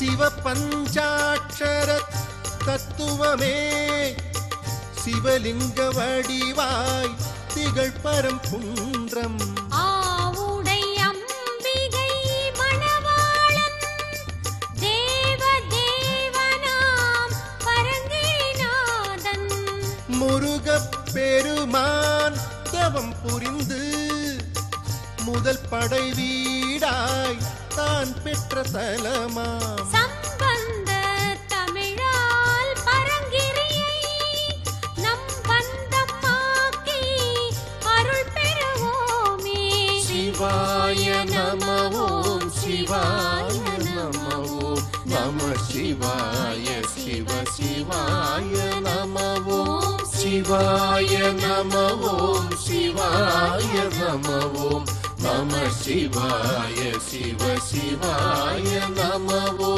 சிவ பஞ்சாட்சர தத்துவமே சிவலிங்க வடிவாய் திகழ் பரங்குன்றம் ஆவுடை அம்பிகை மணவாளன் தேவதேவனாம் பரங்கிநாதன் முருகப் பெருமான் தவம் புரிந்து முதல் படை வீடாய் தான் பெற்ற தலமாம் சம்பந்த தமிழால் பரங்கிரியை நம் பந்தமாக்கி அருள் பெறுவோமே. சிவாய நம ஓம் சிவாய நம ஓம் நம சிவாய சிவ சிவாய நம ஓம் சிவாய நம ஓம் சிவாய நம ஓம் நம சிவாய சிவ சிவாய நம ஓம்